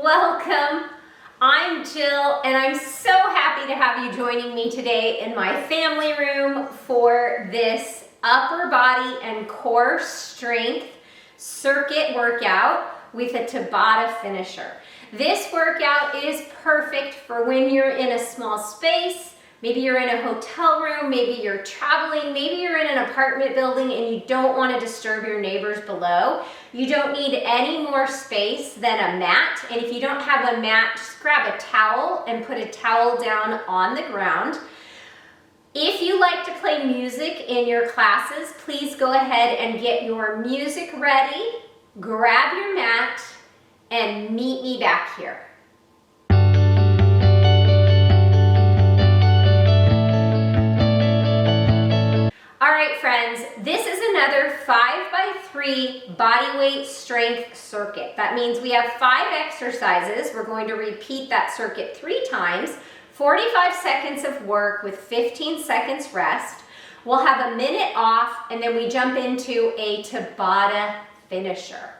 Welcome. I'm Jill, and I'm so happy to have you joining me today in my family room for this upper body and core strength circuit workout with a Tabata finisher. This workout is perfect for when you're in a small space. Maybe you're in a hotel room, maybe you're traveling, maybe you're in an apartment building and you don't want to disturb your neighbors below. You don't need any more space than a mat. And if you don't have a mat, just grab a towel and put a towel down on the ground. If you like to play music in your classes, please go ahead and get your music ready, grab your mat, and meet me back here. All right, friends, this is another 5x3 body weight strength circuit. That means we have 5 exercises. We're going to repeat that circuit 3 times, 45 seconds of work with 15 seconds rest. We'll have a minute off, and then we jump into a Tabata finisher.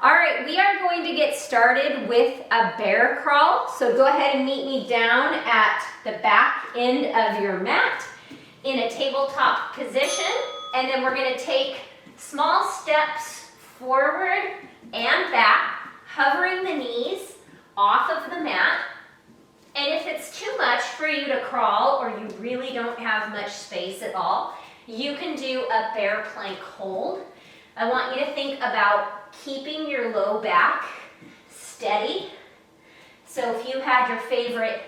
All right, we are going to get started with a bear crawl. So go ahead and meet me down at the back end of your mat in a tabletop position, and then we're going to take small steps forward and back, hovering the knees off of the mat. And if it's too much for you to crawl or you really don't have much space at all, you can do a bear plank hold. I want you to think about keeping your low back steady. So if you had your favorite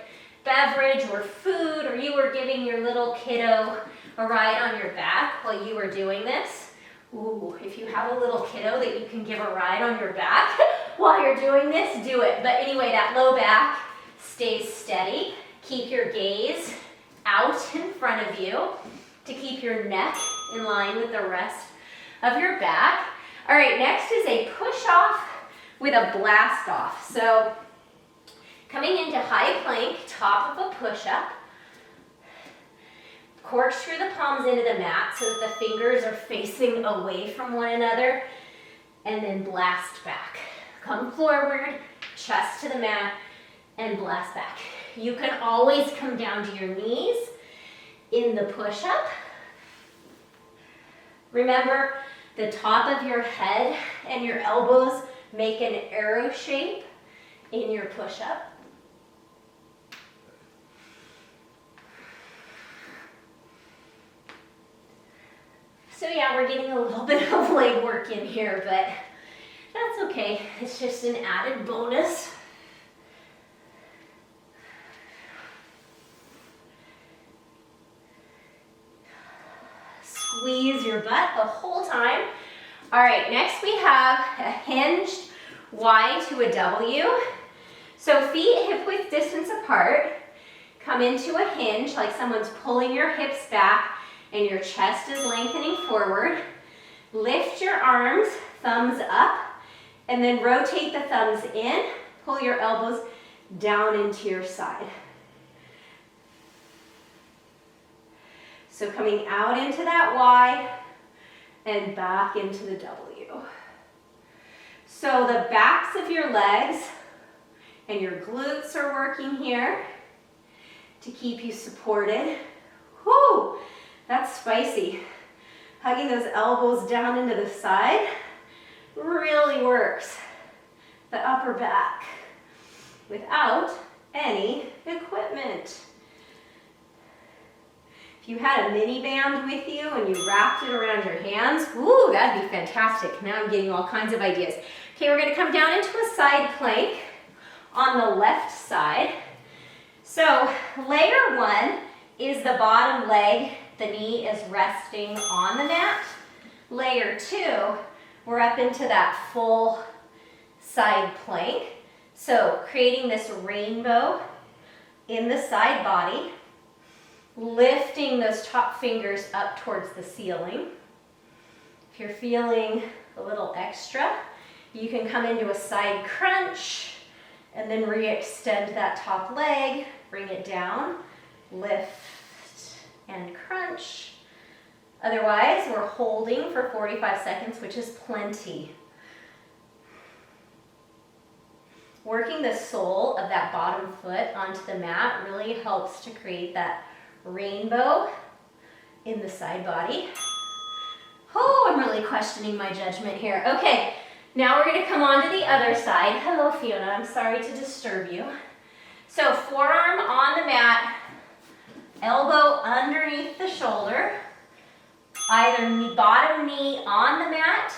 beverage or food, or you were giving your little kiddo a ride on your back while you were doing this. Ooh, if you have a little kiddo that you can give a ride on your back while you're doing this, do it. But anyway, that low back stays steady. Keep your gaze out in front of you to keep your neck in line with the rest of your back. All right, next is a push off with a blast off. So coming into high plank, top of a push-up. Corkscrew the palms into the mat so that the fingers are facing away from one another, and then blast back. Come forward, chest to the mat, and blast back. You can always come down to your knees in the push-up. Remember, the top of your head and your elbows make an arrow shape in your push-up. So yeah, we're getting a little bit of leg work in here, but that's okay. It's just an added bonus. Squeeze your butt the whole time. All right, next we have a hinged Y to a W. So feet hip-width distance apart. Come into a hinge like someone's pulling your hips back and your chest is lengthening forward. Lift your arms, thumbs up, and then rotate the thumbs in. Pull your elbows down into your side. So coming out into that Y and back into the W. So the backs of your legs and your glutes are working here to keep you supported. Whoo! That's spicy. Hugging those elbows down into the side really works the upper back without any equipment. If you had a mini band with you and you wrapped it around your hands, ooh, that'd be fantastic. Now I'm getting all kinds of ideas. Okay, we're gonna come down into a side plank on the left side. So layer 1 is the bottom leg. The knee is resting on the mat. Layer 2, we're up into that full side plank. So creating this rainbow in the side body, lifting those top fingers up towards the ceiling. If you're feeling a little extra, you can come into a side crunch and then re-extend that top leg, bring it down, lift, and crunch. Otherwise, we're holding for 45 seconds, which is plenty. Working the sole of that bottom foot onto the mat really helps to create that rainbow in the side body. Oh, I'm really questioning my judgment here. Okay, now we're gonna come on to the other side. Hello, Fiona, I'm sorry to disturb you. So forearm on the mat, elbow underneath the shoulder, either bottom knee on the mat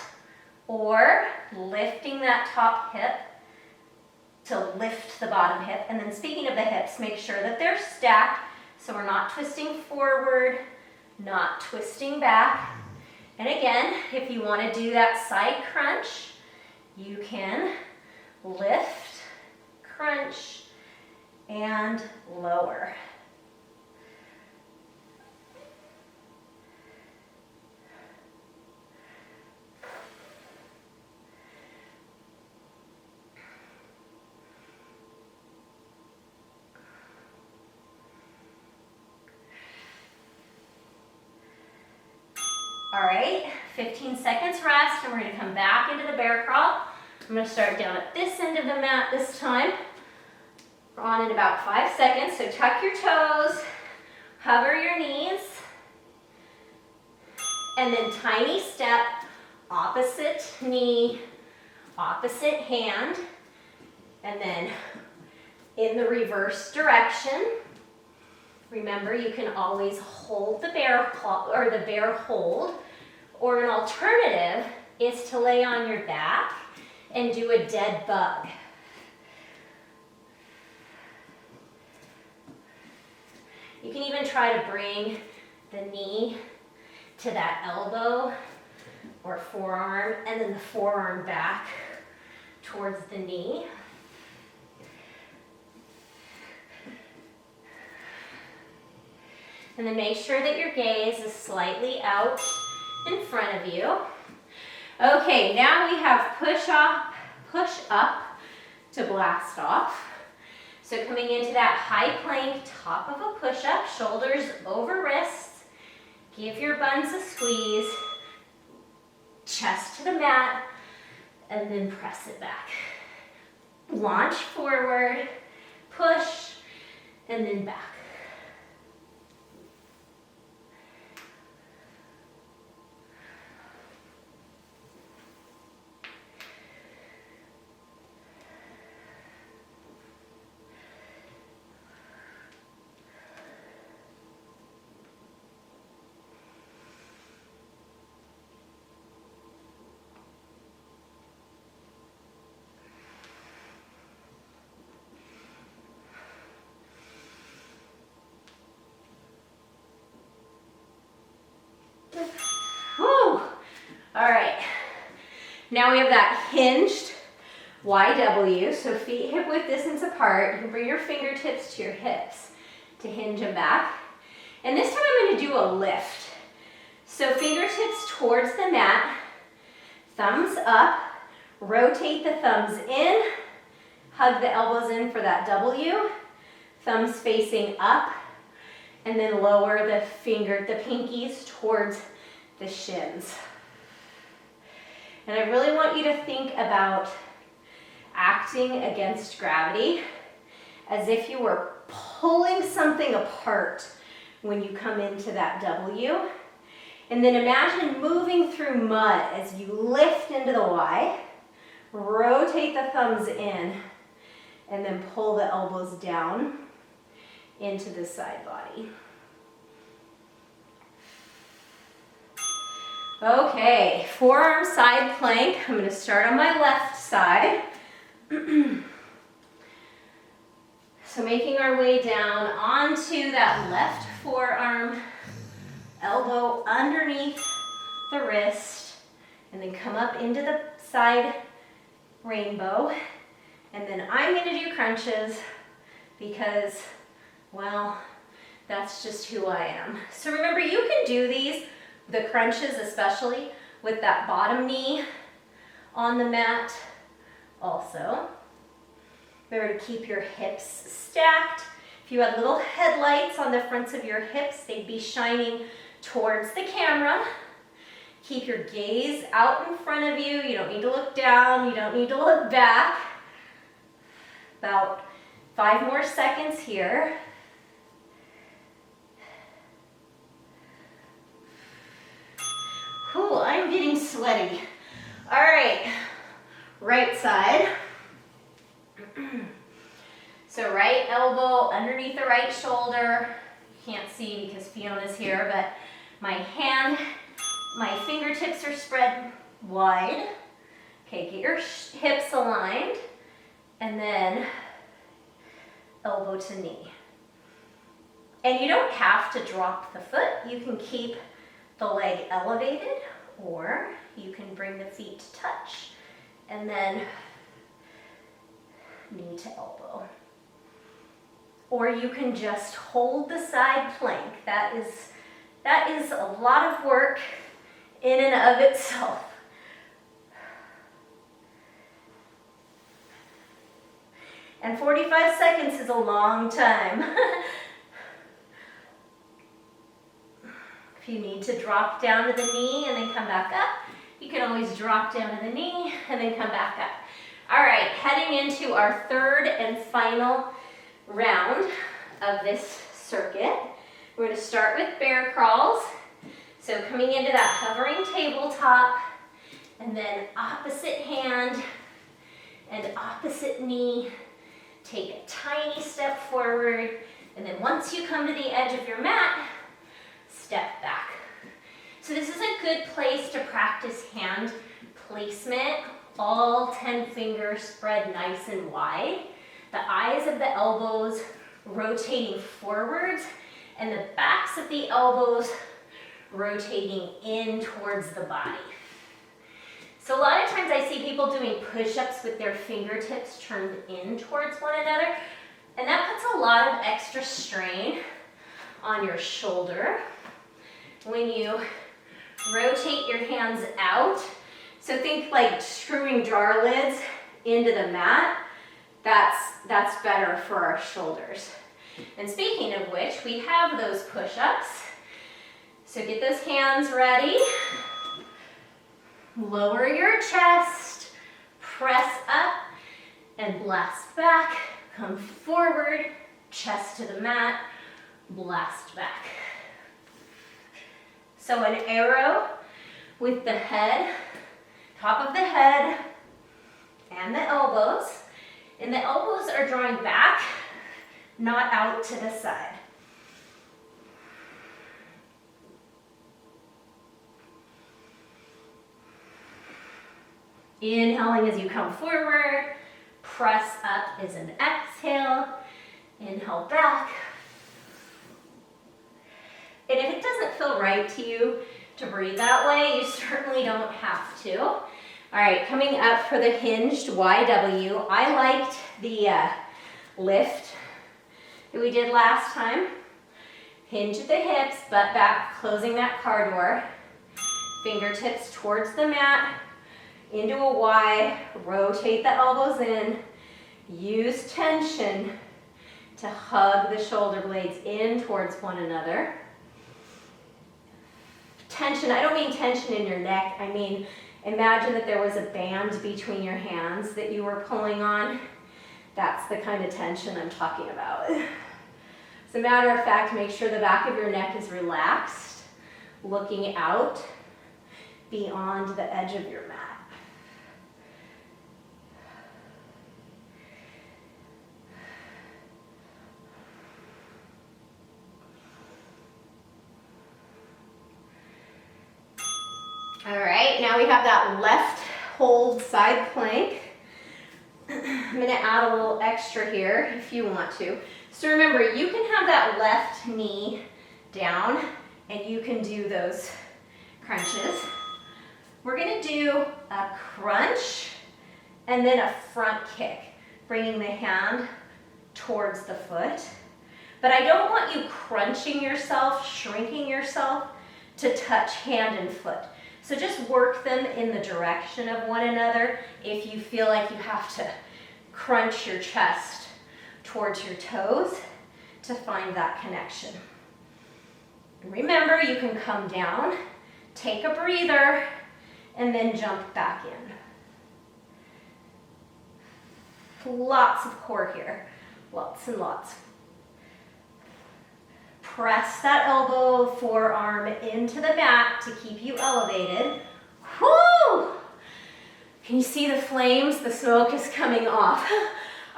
or lifting that top hip to lift the bottom hip. And then speaking of the hips, make sure that they're stacked so we're not twisting forward, not twisting back. And again, if you want to do that side crunch, you can lift, crunch, and lower. All right, 15 seconds rest, and we're gonna come back into the bear crawl. I'm gonna start down at this end of the mat this time. We're on in about 5 seconds, so tuck your toes, hover your knees, and then tiny step, opposite knee, opposite hand, and then in the reverse direction. Remember, you can always hold the bear claw or the bear hold, or an alternative is to lay on your back and do a dead bug. You can even try to bring the knee to that elbow or forearm, and then the forearm back towards the knee. And then make sure that your gaze is slightly out in front of you. Okay, now we have push up to blast off. So coming into that high plank, top of a push-up, shoulders over wrists. Give your buns a squeeze, chest to the mat, and then press it back. Launch forward, push, and then back. All right, now we have that hinged YW, so feet hip width distance apart. You can bring your fingertips to your hips to hinge them back. And this time I'm gonna do a lift. So fingertips towards the mat, thumbs up, rotate the thumbs in, hug the elbows in for that W, thumbs facing up, and then lower the pinkies towards the shins. And I really want you to think about acting against gravity as if you were pulling something apart when you come into that W. And then imagine moving through mud as you lift into the Y, rotate the thumbs in, and then pull the elbows down into the side body. Okay, forearm side plank. I'm going to start on my left side. So making our way down onto that left forearm, elbow underneath the wrist, and then come up into the side rainbow. And then I'm going to do crunches because, well, that's just who I am. So remember, you can do these, the crunches especially, with that bottom knee on the mat also. Remember to keep your hips stacked. If you had little headlights on the fronts of your hips, they'd be shining towards the camera. Keep your gaze out in front of you. You don't need to look down. You don't need to look back. About 5 more seconds here. Whew, I'm getting sweaty. All right, right side. So right elbow underneath the right shoulder. You can't see because Fiona's here, but my hand, my fingertips are spread wide. Okay, get your hips aligned, and then elbow to knee. And you don't have to drop the foot. You can keep the leg elevated, or you can bring the feet to touch, and then knee to elbow. Or you can just hold the side plank. That is a lot of work in and of itself. And 45 seconds is a long time. If you need to drop down to the knee and then come back up, you can always drop down to the knee and then come back up. All right, heading into our third and final round of this circuit. We're going to start with bear crawls. So coming into that hovering tabletop, and then opposite hand and opposite knee. Take a tiny step forward, and then once you come to the edge of your mat, step back. So this is a good place to practice hand placement. All 10 fingers spread nice and wide. The eyes of the elbows rotating forwards, and the backs of the elbows rotating in towards the body. So a lot of times I see people doing push-ups with their fingertips turned in towards one another, and that puts a lot of extra strain on your shoulder. When you rotate your hands out, so think like screwing jar lids into the mat, that's better for our shoulders. And speaking of which, we have those push-ups. So get those hands ready. Lower your chest, press up, and blast back. Come forward, chest to the mat, blast back. So an arrow with the head, top of the head, and the elbows. And the elbows are drawing back, not out to the side. Inhaling as you come forward, press up is an exhale, inhale back. And if it doesn't feel right to you to breathe that way, you certainly don't have to. All right, coming up for the hinged YW, I liked the lift that we did last time. Hinge at the hips, butt back, closing that car door. Fingertips towards the mat, into a Y, rotate the elbows in, use tension to hug the shoulder blades in towards one another. Tension, I don't mean tension in your neck, I mean imagine that there was a band between your hands that you were pulling on. That's the kind of tension I'm talking about. As a matter of fact, make sure the back of your neck is relaxed, looking out beyond the edge of your mat. All right, now we have that left hold side plank. I'm gonna add a little extra here if you want to. So remember, you can have that left knee down and you can do those crunches. We're gonna do a crunch and then a front kick, bringing the hand towards the foot. But I don't want you crunching yourself, shrinking yourself to touch hand and foot. So just work them in the direction of one another if you feel like you have to crunch your chest towards your toes to find that connection. Remember, you can come down, take a breather, and then jump back in. Lots of core here, lots and lots. Press that elbow, forearm into the mat to keep you elevated. Whoo! Can you see the flames? The smoke is coming off.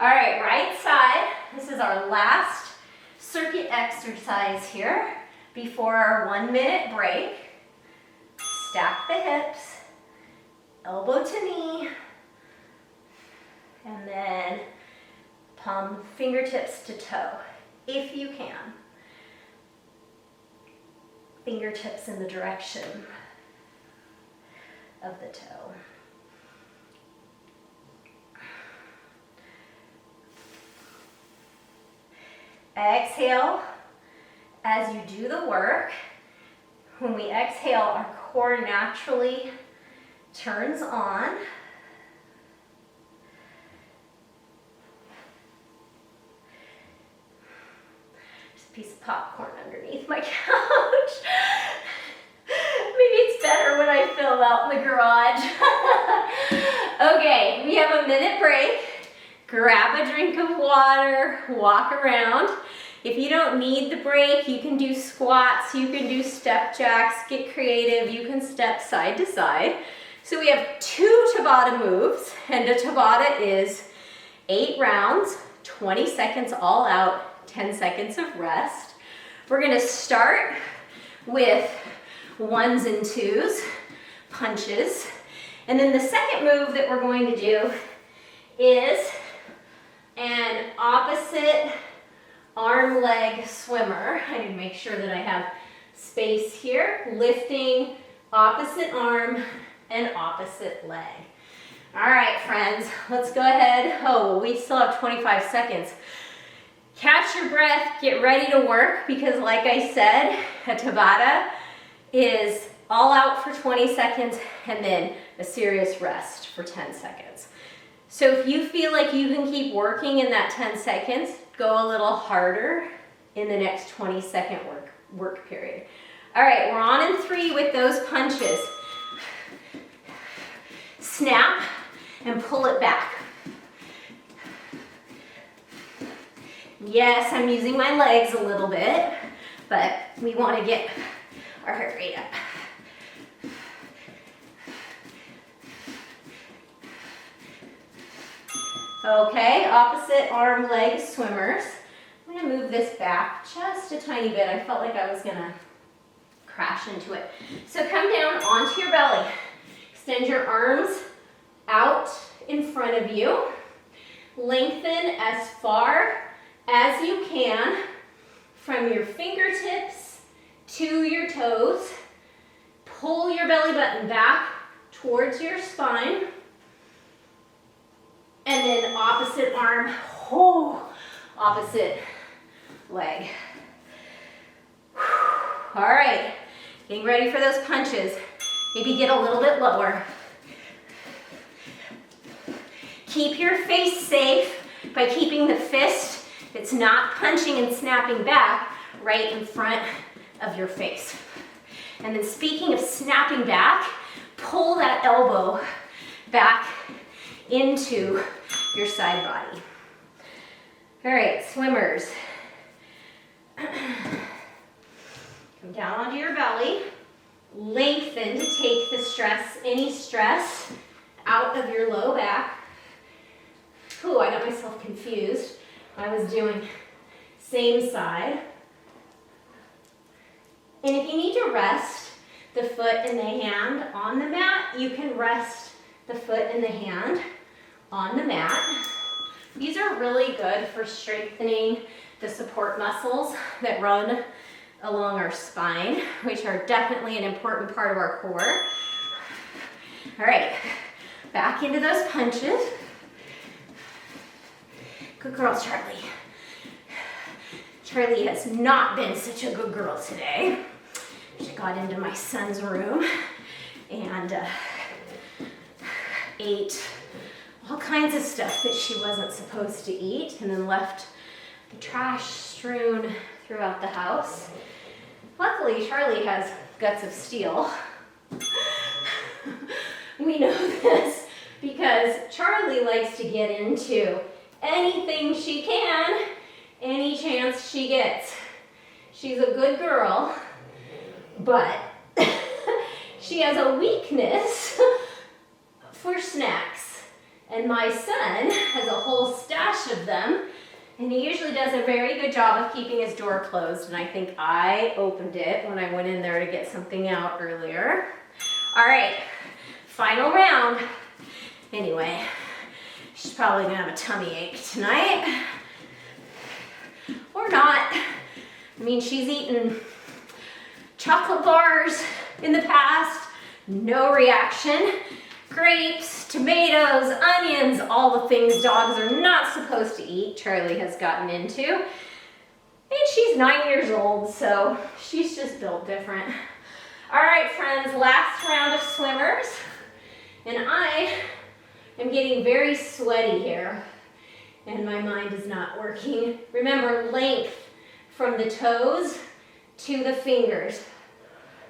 All right, right side. This is our last circuit exercise here before our 1-minute break. Stack the hips, elbow to knee, and then palm fingertips to toe, if you can. Fingertips in the direction of the toe. Exhale as you do the work. When we exhale, our core naturally turns on. Just a piece of popcorn underneath my couch. Maybe it's better when I film out in the garage. Okay, we have a minute break. Grab a drink of water, walk around. If you don't need the break, you can do squats, you can do step jacks, get creative, you can step side to side. So we have 2 Tabata moves, and a Tabata is 8 rounds, 20 seconds all out, 10 seconds of rest. We're gonna start with 1s and 2s, punches. And then the second move that we're going to do is an opposite arm leg swimmer. I need to make sure that I have space here. Lifting opposite arm and opposite leg. All right, friends, let's go ahead. Oh, we still have 25 seconds. Catch your breath, get ready to work, because like I said, a Tabata is all out for 20 seconds and then a serious rest for 10 seconds. So if you feel like you can keep working in that 10 seconds, go a little harder in the next 20-second work period. All right, we're on in 3 with those punches. Snap and pull it back. Yes, I'm using my legs a little bit, but we want to get our heart rate up. Okay, opposite arm leg swimmers. I'm gonna move this back just a tiny bit. I felt like I was gonna crash into it. So come down onto your belly. Extend your arms out in front of you. Lengthen as far as you can from your fingertips to your toes. Pull your belly button back towards your spine. And then opposite arm, opposite leg. All right, getting ready for those punches. Maybe get a little bit lower. Keep your face safe by keeping the fist that's not punching and snapping back right in front of your face. And then speaking of snapping back, pull that elbow back into your side body. All right, swimmers. Come down onto your belly. Lengthen to take the stress, any stress out of your low back. Ooh, I got myself confused. I was doing same side. And if you need to rest the foot and the hand on the mat, you can rest the foot and the hand on the mat. These are really good for strengthening the support muscles that run along our spine, which are definitely an important part of our core. All right, back into those punches. Good girl, Charlie. Charlie has not been such a good girl today. She got into my son's room and ate all kinds of stuff that she wasn't supposed to eat, and then left the trash strewn throughout the house. Luckily, Charlie has guts of steel. We know this. because Charlie likes to get into anything she can, any chance she gets. She's a good girl, but she has a weakness for snacks. And my son has a whole stash of them, and he usually does a very good job of keeping his door closed, and I think I opened it when I went in there to get something out earlier. All right, final round. Anyway, she's probably gonna have a tummy ache tonight. Or not. I mean, she's eaten chocolate bars in the past, no reaction. Grapes, tomatoes, onions, all the things dogs are not supposed to eat, Charlie has gotten into. And she's 9 years old, so she's just built different. All right, friends, last round of swimmers. And I am getting very sweaty here, and my mind is not working. Remember, length from the toes to the fingers.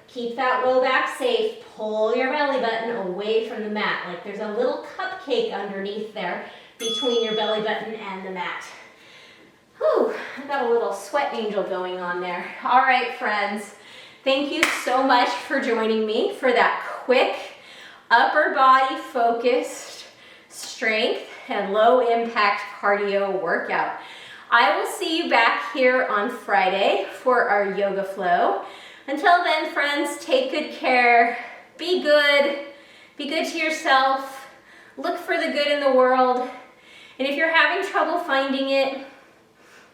Keep that low back safe. Pull your belly button away from the mat, like there's a little cupcake underneath there between your belly button and the mat. Whew, I got a little sweat angel going on there. All right, friends, thank you so much for joining me for that quick upper body focused strength and low impact cardio workout. I will see you back here on Friday for our yoga flow. Until then, friends, take good care. Be good to yourself, look for the good in the world, and if you're having trouble finding it,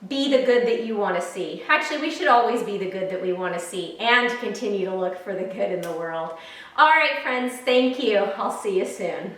be the good that you want to see. Actually, we should always be the good that we want to see and continue to look for the good in the world. All right, friends, thank you. I'll see you soon.